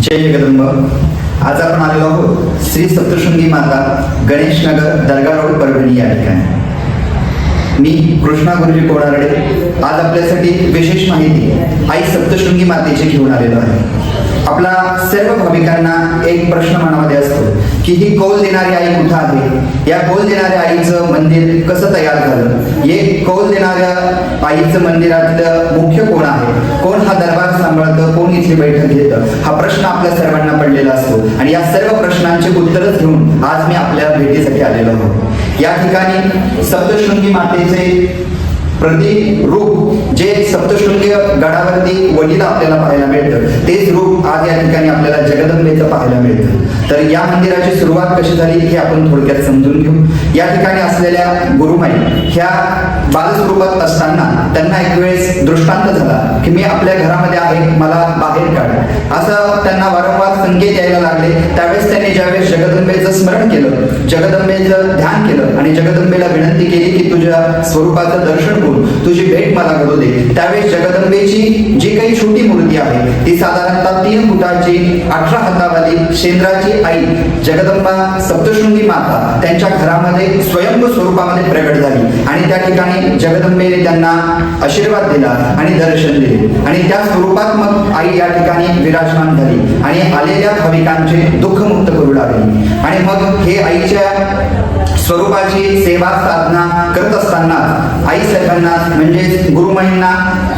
जय जगदंब. आज आपण आलेलो आहोत श्री सप्तशृंगी माता गणेश नगर दर्गा रोड परभणी या ठिकाणी. मी कृष्णा गुरुजी कोणारडे आज आपल्यासाठी विशेष माहिती आई सप्तशृंगी मातेची घेऊन आलेलो आहे. आपला सर्व भाविकांना एक प्रश्न मनामध्ये असतो की ही कौल देणारी आई कुठं आहे, या कौल देणाऱ्या आईचं मंदिर कसं तयार झालं, हे कौल देणाऱ्या आईचं मंदिरातलं मुख्य कोण आहे, कोण हा दरबार सांभाळतं, कोण इथली बैठक घेतं, हा प्रश्न आपल्या सर्वांना पडलेला असतो. आणि या सर्व प्रश्नांची उत्तरच घेऊन आज मी आपल्या भेटीसाठी आलेलो आहोत. या ठिकाणी सप्तशृंगी मातेचे प्रतिरूप जे सप्तशृंगी गडावरती वडील आपल्याला पाहायला मिळतं, तेच रूप आज या ठिकाणी आपल्याला जगदंबेचं पाहायला मिळतं. तर या मंदिराची सुरुवात कशी झाली हे आपण थोडक्यात समजून घेऊ. या ठिकाणी असलेल्या गुरुमाई ह्या बालस्वरूपात असताना त्यांना एक वेळेस दृष्टांत झाला की मी आपल्या घरामध्ये आहे, मला बाहेर काढ, असं त्यांना वारंवार संकेत यायला लागले. त्यावेळेस त्यांनी ज्यावेळेस जगदंबेचं स्मरण केलं, जगदंबेचं ध्यान केलं आणि जगदंबेला विनंती केली की तुझ्या स्वरूपाचं दर्शन, तुझी भेट मला घडू दे, त्यावेळेस जगदंबेची जी काही छोटी मूर्ती आहे ती साधारणतः 3 फुटाची 18 हातावाली शेंद्राची आई जगदंबा सप्तशृंगी माता त्यांच्या घरामध्ये स्वयंभू स्वरूपामध्ये प्रगट झाली. आणि त्या ठिकाणी जगदंबेने त्यांना आशीर्वाद दिला आणि दर्शन दिले आणि त्या स्वरूपात मग आई या ठिकाणी विराजमान झाली आणि आलेल्या भाविकांचे दुःख मुक्त करू लागली. आणि मग हे आईच्या स्वरूपाची सेवा साधना करत असताना आई साहेबांना म्हणजे गुरुमाईंना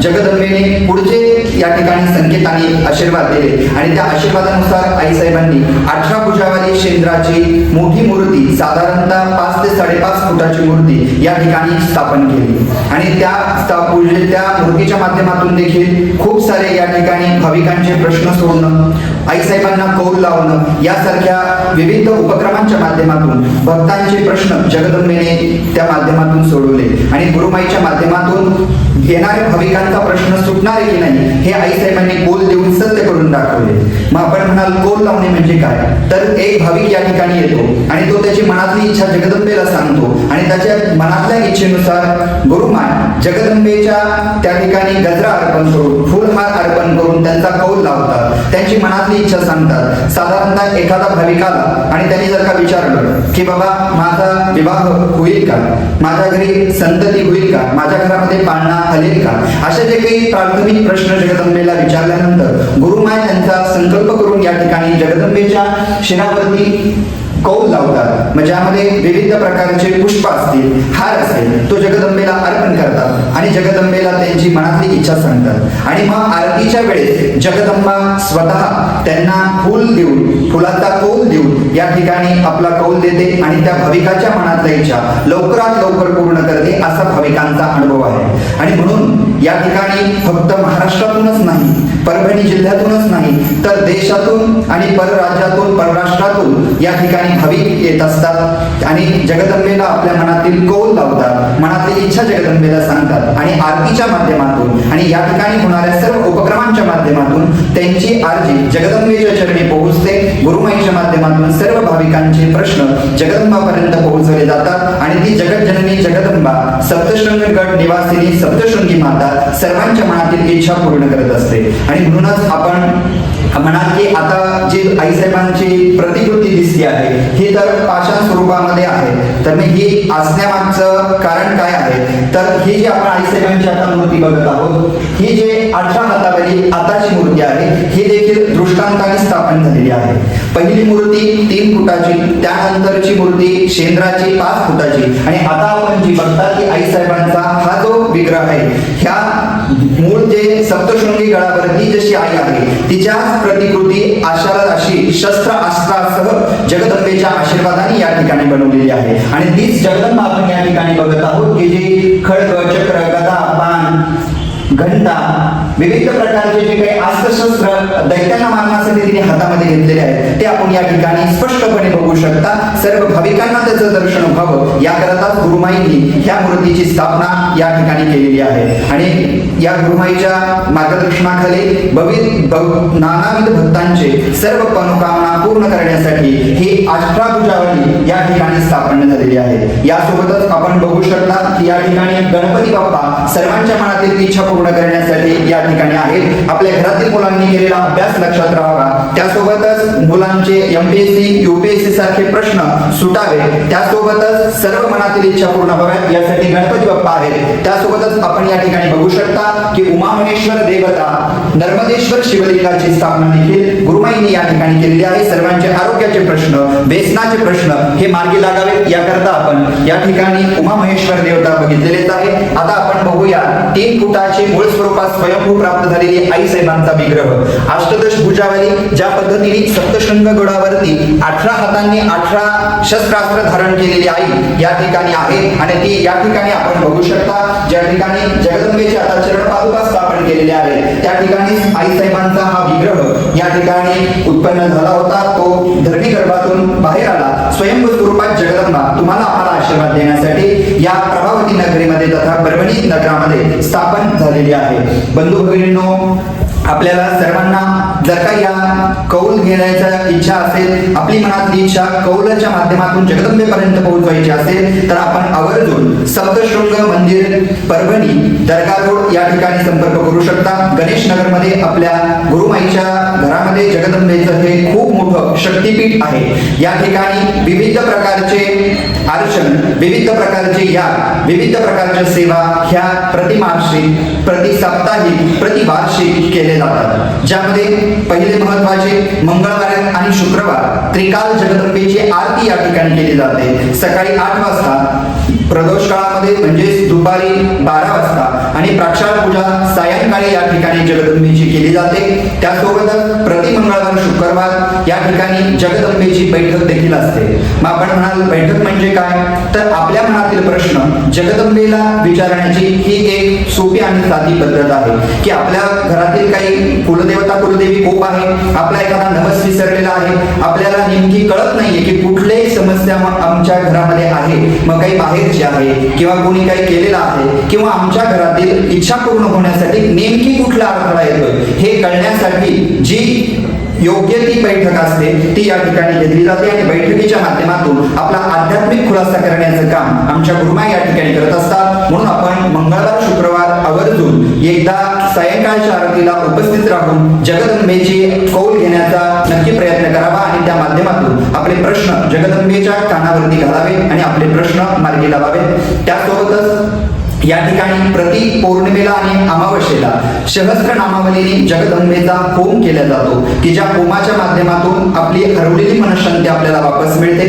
जगदंबेने पुढचे या ठिकाणी संकेताने आशीर्वाद दिले आणि त्या आशीर्वादानुसार आई साहेबांनी 18 भुजावाली शेंद्राची मोठी मूर्ती साधारणतः 5 ते 5.5 फुटाची मूर्ती या ठिकाणी स्थापन केली. आणि त्या मूर्तीच्या माध्यमातून देखील खूप सारे या ठिकाणी भाविकांचे प्रश्न सोडणं, आई साहेबांना कौल लावणं यासारख्या विविध उपक्रमांच्या माध्यमातून भक्तांचे प्रश्न जगदंबेने त्या माध्यमातून सोडवले आणि गुरुमाईच्या माध्यमातून येणाऱ्या भाविकांचा प्रश्न सुटणार की नाही हे आई साहेबांनी कौल देऊन सत्य करून दाखवले. मग आपण म्हणाल कौल लावणे म्हणजे काय, तर एक भाविक या ठिकाणी येतो आणि तो त्याची मनातली इच्छा जगदंबेला सांगतो आणि त्याच्या मनातल्या इच्छेनुसार गुरुमाय जगदंबेच्या त्या ठिकाणी गजरा अर्पण करून फुलहार अर्पण करून त्यांचा कौल लावतात, त्यांची मनातली इच्छा सांगतात. साधारणतः एखादा भाविक आला आणि त्यांनी जर का विचारलं की बाबा माझा विवाह होईल का, माझ्या घरी संतती होईल का, माझ्या घरामध्ये पाळणा हलेल का, असे जे काही प्राथमिक प्रश्न जगदंबेला विचारल्यानंतर गुरुमाय त्यांचा संकल्प करून या ठिकाणी जगदंबेच्या शिरावरती कौल लावतात. म्हणजे ज्यामध्ये विविध प्रकारचे पुष्प असतील, हार असेल, तो जगदंबेला अर्पण करतात आणि जगदंबेला त्यांची मनातली इच्छा सांगतात. आणि मग आरतीच्या वेळेस जगदंबा स्वतः त्यांना फूल देऊन, फुलाचा कौल देऊन या ठिकाणी आपला कौल देते आणि त्या भाविकाच्या मनातल्या इच्छा लवकरात लवकर पूर्ण करते असा भाविकांचा अनुभव आहे. आणि म्हणून या ठिकाणी फक्त महाराष्ट्रातूनच नाही, परभणी जिल्ह्यातूनच नाही तर देशातून आणि परराज्यातून, परराष्ट्रातून या ठिकाणी भाविक येत असतात आणि जगदंबेला आपल्या मनातील कौल लावतात, मनातली इच्छा जगदंबेला सांगतात आणि आरतीच्या माध्यमातून आणि या ठिकाणी होणाऱ्या सर्व उपक्रमांच्या माध्यमातून त्यांची आरती जगदंबेच्या चरणी पोहोचते. गुरुमाईच्या माध्यमातून सर्व भाविकांचे प्रश्न जगदंबापर्यंत पोहोचवले जातात आणि ती जगज्जननी जगदंबा सप्तशृंगगड निवासिनी सप्तशृंगी माता सर्वांच्या मनातील इच्छा पूर्ण करत असते. आणि म्हणूनच आपण म्हणाल की आता जी आई साहेबांची प्रतिकृती दिसली आहे ही तर पाषाण स्वरूपामध्ये आहे, तर मग ही असण्यामागचं कारण काय आहे, तर ही जी आपण आई साहेबांची आता मूर्ती बघत आहोत ही जे 18 हातावरील आताची मूर्ती आहे ही देखील दृष्टांताने स्थापन झालेली आहे. पहिली मूर्ती 3 फुटाची, त्यानंतरची मूर्ती शेंद्राची 5 फुटाची आणि आता आपण जी बघता की आई साहेबांचा हा जो विग्रह आहे ह्या मूळ जे सप्तशृंगी गडावरती जशी आई आहे तिच्याच प्रतिकृती अशी शस्त्र अस्त्रासह जगदंबेच्या आशीर्वादाने या ठिकाणी बनवलेली आहे. आणि तीच जगदंबा आपण या ठिकाणी बघत आहोत की जी खड्ग, चक्र, गदा, बाण, घंटा, विविध प्रकारचे जे काही अस्त्रशस्त्र दैत्यांना मारण्यासाठी तिने हातामध्ये घेतलेले आहेत ते आपण या ठिकाणी स्पष्टपणे बघू शकता. सर्व भाविकांना त्याचं दर्शन व्हावं याकरता गुरुमाईंनी ह्या मूर्तीची स्थापना या ठिकाणी केलेली आहे. आणि या गुरुमाईच्या मार्गदर्शनाखाली नानाविध भक्तांचे सर्व मनोकामना पूर्ण करण्यासाठी ही 18 भुजावली या ठिकाणी स्थापन झालेली आहे. यासोबतच आपण बघू शकता की या ठिकाणी गणपती बाप्पा सर्वांच्या मनातील इच्छा पूर्ण करण्यासाठी या ठिकाणी आहेत. आपल्या घरातील मुलांनी केलेला अभ्यास लक्षात राहावा, त्यासोबतच मुलांचे MPSC UPSC सारखे प्रश्न सुटावे, त्यासोबतच सर्व मनातील इच्छा पूर्ण व्हाव्यात यासाठी गणपती बाप्पा आहेत. त्यासोबतच आपण या ठिकाणी बघू शकता की उमामहेश्वर देवता नर्मदेश्वर शिवलिंगाची स्थापना देखील गुरुमाईंनी या ठिकाणी केलेली आहे. सर्वांचे आरोग्याचे प्रश्न, व्यसनाचे प्रश्न हे मार्गी लागावेत याकरता आपण या ठिकाणी उमामहेश्वर देवता बघितलेलेच आहे. आता आपण बघूया 3 फुटाचे मूळ स्वरूपात स्वयंभू प्राप्त झालेली आई साहेबांचा विग्रह. अष्टदश भुजावली ज्या पद्धतीने सप्तशृंग गडावरती 18 हातांनी 18 शस्त्रास्त्र धारण केलेली आई या ठिकाणी आहे आणि ती या ठिकाणी आपण बघू शकता. ज्या ठिकाणी जगदंबेचे आता चरण पादुका स्थापन केलेले आहे त्या ठिकाणी आई साहेबांचा हा विग्रह या ठिकाणी उत्पन्न झाला होता. तो धरणी गर्भातून बाहेर आला. स्वयंभू स्वरूपात जगदंबा तुम्हाला आम्हाला आशीर्वाद देण्यासाठी या प्रभावती नगरीमध्ये तथा परभणी नगरामध्ये स्थापन झालेली आहे. बंधू भगिनींनो, आपल्याला सर्वांना जर का या कौल घेण्याची इच्छा असेल, आपली मनातली इच्छा कौलाच्या माध्यमातून जगदंबेपर्यंत पोहोचवायची असेल तर आपण आवर्जून सप्तशृंग मंदिर परभणी दर्गा रोड या ठिकाणी संपर्क करू शकता. गणेश नगर मध्ये आपल्या गुरुमाईच्या घरामध्ये जगदंबेचं हे खूप मोठं शक्तीपीठ आहे. या ठिकाणी विविध प्रकारचे अर्चन, विविध प्रकारचे याग, विविध प्रकारच्या सेवा ह्या प्रतिमासिक, प्रति साप्ताहिक, प्रतिवार्षिक केले जातात. ज्यामध्ये पहिले महत्वाचे मंगळवार आणि शुक्रवार त्रिकाल जगदंबेची आरती या ठिकाणी केली जाते. सकाळी 8 वाजता, प्रदोष काळामध्ये म्हणजेच दुपारी 12 वाजता आणि प्राक्षाळ पूजा सायंकाळी या ठिकाणी जगदंबेची केली जाते. त्यासोबतच प्रति मंगळवार शुक्रवार या ठिकाणी जगदंबेची बैठक देखील असते. मग आपण म्हणाल बैठक म्हणजे काय, तर आपल्या मनातील प्रश्न जगदंबेला विचारण्याची ही एक सोपी आणि साधी पद्धत आहे की आपल्या घरातील काही कुलदेवता कुलदेवी खूप आहे, आपला एखादा नवस विसरलेला आहे, आपल्याला नेमकी कळत नाहीये की कुठलीही समस्या आमच्या घरामध्ये आहे, मग काही बाहेरची आहे किंवा कोणी काही केलेलं आहे किंवा आमच्या घरातील इच्छा पूर्ण होण्यासाठी नेमकी कुठला अडथळा येतोय हे कळण्यासाठी जी योग्य ती बैठक असते ती या ठिकाणी घेतली जाते आणि बैठकीच्या माध्यमातून आपला आध्यात्मिक खुलासा करण्याचं काम आमच्या गुरुमाई या ठिकाणी करत असतात. म्हणून आपण मंगळवार शुक्रवार आवर्जून एकदा सायंकाळच्या आरतीला उपस्थित राहून जगदंबेची कौल घेण्याचा नक्की प्रयत्न करावा आणि त्या माध्यमातून आपले प्रश्न जगदंबेच्या कानावरती घालावे आणि आपले प्रश्न मार्गी लावावे. त्यासोबतच या ठिकाणी प्रति पौर्णिमेला आणि अमावस्येला सहस्त्र नामावलीने जगदंबेचा होम केला जातो की ज्या होमाच्या माध्यमातून आपली हरवलेली मनःशांती आपल्याला वापस मिळते.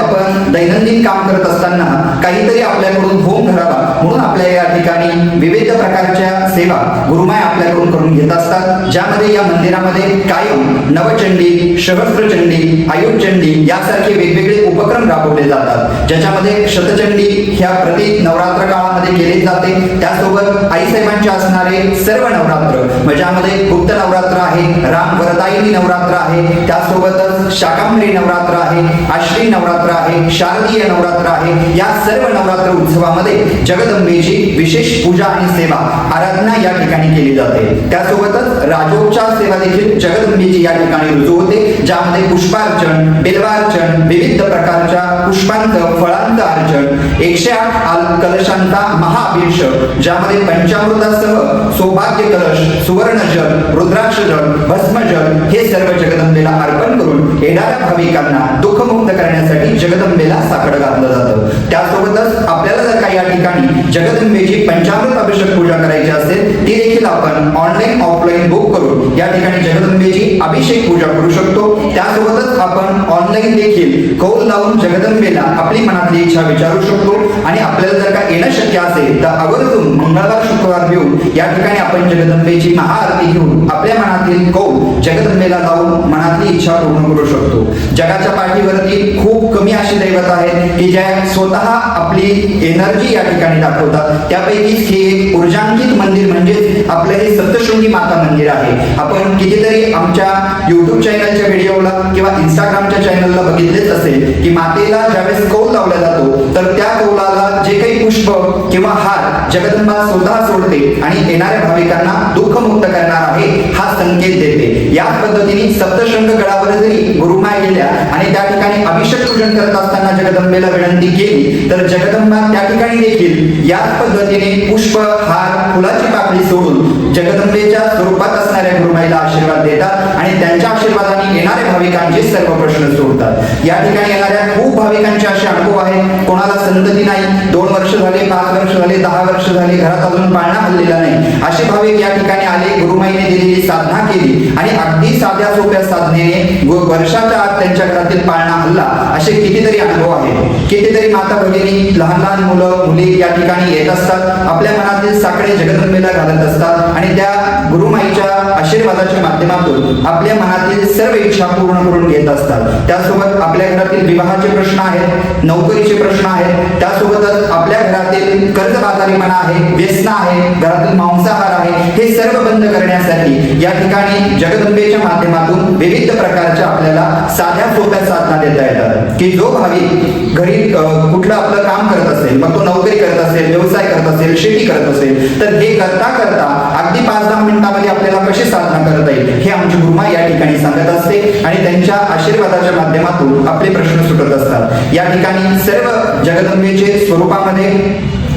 आपण दैनंदिन काम करत असताना काहीतरी आपल्याकडून होम करावा म्हणून आपल्या या ठिकाणी विविध प्रकारच्या सेवा गुरुमाय आपल्याकडून करून घेत असतात. ज्यामध्ये या मंदिरामध्ये कायम नवचंडी, सहस्त्रचंडी, आयुर्चंडी यासारखे वेगवेगळे उपक्रम राबवले जातात. ज्याच्यामध्ये शतचंडी ह्या प्रति नवरात्र काळामध्ये केले जाते. त्यासोबत आई साहेबांचे असणारे सर्व नवरात्र ज्यामध्ये गुप्त नवरात्र आहे, राम वरदायिनी नवरात्र आहे, त्यासोबतच शाकांबरी नवरात्र आहे, आश्विन नवरात्र आहे, शारदीय नवरात्र आहे. या सर्व नवरात्र उत्सवामध्ये जगदंबेची विशेष पूजा आणि सेवा आराधना या ठिकाणी केली जाते. त्यासोबतच राजोपचार सेवा देखील जगदंबेची या ठिकाणी रुजू होते. ज्यामध्ये पुष्पार्चन, बिल्वार्चन, विविध प्रकारच्या पुष्पांचं फळांचं अर्चन, 108 कलशांचा महाअभिषेक ज्यामध्ये पंचामृतासह सौभाग्य कलश, सुवर्णजल, रुद्राक्षजल, भस्मजल हे सर्व जगदंबेला अर्पण करून येणाऱ्या भाविकांना दुःखमुक्त करण्यासाठी जगदंबेला साकडं घातलं जातं. त्यासोबतच आपल्याला जर काही या ठिकाणी जगदंबेची पंचामृत अभिषेक पूजा करायची असेल ती देखील आपण ऑनलाईन ऑफलाईन बुक करून या ठिकाणी जगदंबेची अभिषेक पूजा करू शकतो. त्यासोबतच आपण ऑनलाईन देखील कौल लावून जगदंबेला आपली मनातली इच्छा विचारू शकतो आणि आपल्याला जर का येणं शक्य असेल तर आवर्जून मंगळवार शुक्रवार घेऊन या ठिकाणी आपण जगदंबेची महाआरती घेऊन आपल्या मनातील कौल जगदंबेला लावून मनातली इच्छा पूर्ण करू शकतो. जगाच्या पाठीवरती खूप कमी अशी दैवत आहेत की ज्या स्वतः आपली एनर्जी या ठिकाणी दाखवतात. त्यापैकी हे एक ऊर्जांकित मंदिर म्हणजे आपलं हे सप्तशृंगी माता मंदिर आहे. आपण कितीतरी आमच्या युट्यूब चॅनलच्या व्हिडिओला किंवा इंस्टाग्रामच्या चॅनलला बघितलेच असेल की मातेला ज्यावेळेस कौल लावला जातो तर त्या कौलाला जे काही पुष्प किंवा हार जगदंबा स्वतः सोडते आणि येणाऱ्या भाविकांना दुःखमुक्त करणार आहे हा संकेत देते. याच पद्धतीने सप्तशृंग गडावर जरी गुरुमाय गेल्या आणि त्या ठिकाणी अभिषेक पूजन करत असताना जगदंबेला विनंती केली तर जगदंबा त्या ठिकाणी देखील याच पद्धतीने पुष्प हार फुलाची पाकळी सोडून जगदंबेच्या स्वरूपात असणाऱ्या गुरुमाईला आशीर्वाद देतात आणि त्यांच्या आशीर्वादाने येणाऱ्या भाविकांचे सर्व प्रश्न सोडतात। या ठिकाणी येणाऱ्या खूप भाविकांचे असे अनुभव आहेत, कोणाला संतती नाही, 2 वर्ष झाले, 5 वर्ष झाले, 10 वर्ष झाले, घरात अजून पाळणा हल्लेला नाही, असे भाविक या ठिकाणी आले, गुरुमाईने दिलेली साधना केली आणि अगदी साध्या सोप्या साधनेने वर्षाच्या आत त्यांच्या घरातील पाळणा हल्ला, असे कितीतरी अनुभव आहेत। कितीतरी माता भगिनी, लहान लहान मुलं मुली या ठिकाणी येत असतात, आपल्या मनातील साकडे जगदंबेला घालत असतात आणि त्या गुरुमाईच्या आशीर्वादाच्या माध्यमातून आपल्या मनातील सर्व इच्छा पूर्ण करून घेत असतात। त्यासोबत आपल्या घरातील विवाहाचे प्रश्न आहेत, नोकरीचे प्रश्न आहेत, त्यासोबतच आपल्या घरातील कर्जबाजारीपणा आहे, व्यसन आहे, घरातील मांसाहार आहे, हे सर्व बंद करण्यासाठी या ठिकाणी जगदंबेच्या माध्यमातून विविध प्रकारच्या आपल्याला साध्या सोप्या साधना देता येतात की जो भाविक घरी कुठलं आपलं काम करत असेल, मग तो नोकरी करत असेल, व्यवसाय करत असेल, शेती करत असेल, तर हे करता करता अगदी 5-10 मिनिटांमध्ये आपल्याला कशी साधना करता येईल हे आमची गुरुमाई या ठिकाणी सांगत असते आणि त्यांच्या आशीर्वादाच्या माध्यमातून आपले प्रश्न सुटत असतात। या ठिकाणी सर्व जगदंबेचे स्वरूपामध्ये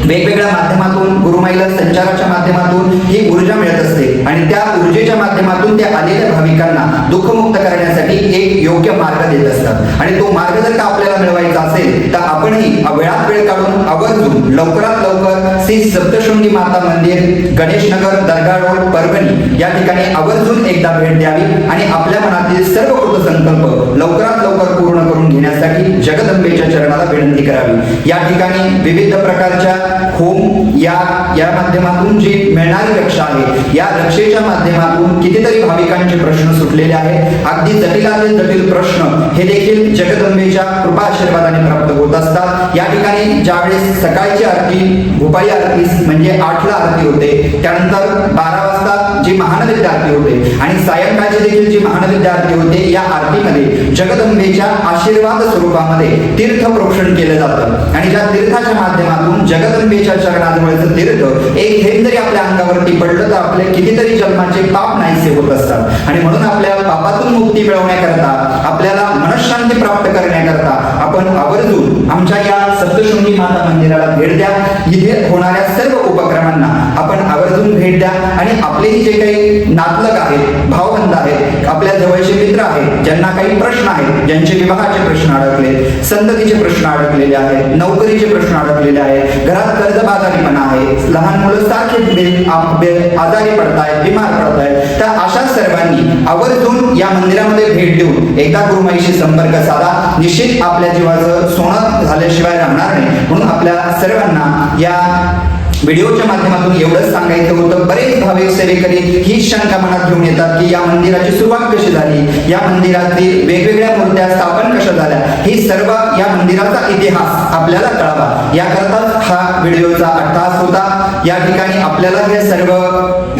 वेगवेगळ्या माध्यमातून गुरुमाईला संचाराच्या माध्यमातून ही ऊर्जा मिळत असते आणि त्या ऊर्जेच्या माध्यमातून त्या आलेल्या भाविकांना दुःखमुक्त करण्यासाठी एक योग्य मार्ग देत असतात आणि तो मार्ग जर का आपल्याला मिळवायचा असेल तर आपणही वेळात वेळ काढून आवर्जून लवकरात लवकर श्री सप्तशृंगी माता मंदिर, गणेश नगर, दर्गा रोड, परभणी या ठिकाणी आवर्जून एकदा भेट द्यावी आणि आपल्या मनातील सर्व कृत संकल्प लवकरात लवकर पूर्ण करून घेण्यासाठी जगदंबेच्या चरणाला विनंती करावी। या ठिकाणी विविध प्रकारच्या होम या माध्यमातून जी मिळणारी रक्षा आहे, या रक्षेच्या माध्यमातून कितीतरी भाविकांचे प्रश्न सुटलेले आहेत। अगदी जटिलातील जटिल प्रश्न हे देखील जगदंबेच्या कृपा आशीर्वादाने प्राप्त होत असतात। या ठिकाणी ज्यावेळेस सकाळची आरती, भूपाळी आरती म्हणजे 8ला आरती होते, त्यानंतर 12 वाजता जी महानैवेद्य आरती होते आणि सायंकाळची देखील जी महानैवेद्य आरती होते, या आरतीमध्ये जगदंबेच्या आशीर्वाद स्वरूपामध्ये तीर्थ प्रोक्षण केलं जातं आणि ज्या तीर्थाच्या माध्यमातून जगदंबेच्या चरणाजवळचं तीर्थ एक थेंब जरी आपल्या अंगावरती पडलं तर आपले कितीतरी जन्माचे पाप नाहीसे होत असतात आणि म्हणून आपल्या पापातून मुक्ती मिळवण्याकरता, आपल्याला मनःशांती प्राप्त करण्याकरता आपण आवर्जून आमच्या या सप्तशृंगी माता मंदिराला भेट द्या। इथे होणाऱ्या सर्व उपक्रमांना आपण आवर्जून भेट द्या आणि आपलेही जे काही नातलग आहेत, भावबंध आहेत, आपल्या जवळचे मित्र आहेत, ज्यांना काही प्रश्न आहेत, ज्यांचे विवाहाचे प्रश्न अडकले, संततीचे प्रश्न अडकलेले आहेत, नोकरीचे प्रश्न अडकलेले आहेत, घरात कर्जबाजारीपणा आहे, लहान मुलं सारखे आजारी पडतायत, बिमार पडतायत, तर अशा सर्वांनी आवर्जून या मंदिरामध्ये भेट देऊन एकदा गुरुमाईशी संपर्क साधा। निश्चित आपल्या जीवाचं सोनं झाल्याशिवाय राहणार नाही। म्हणून आपल्या सर्वांना या व्हिडिओच्या माध्यमातून एवढंच सांगायचं होतं। बरेच भाविक सेवेकरी ही शंका मनात घेऊन येतात की या मंदिराची सुरुवात कशी झाली, या मंदिरातील वेगवेगळ्या मूर्त्या स्थापन कशा झाल्या, ही सर्व या मंदिराचा इतिहास आपल्याला कळावा याकरताच हा व्हिडिओचा अट्टहास होता। या ठिकाणी आपल्याला हे सर्व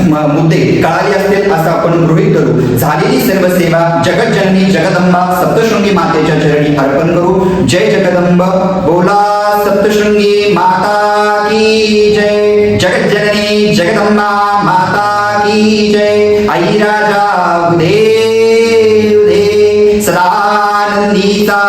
मुद्दे कळाले असतील असं आपण गृहीत धरू। झालेली सर्व सेवा जगज्जननी जगदंबा सप्तशृंगी मातेच्या चरणी अर्पण करू। जय जगदंब, बोला सप्तशृंगी माता की जय। जगज्जननी जगदंबा माता की जय। आई राजा उदे उदे सदानंदीचा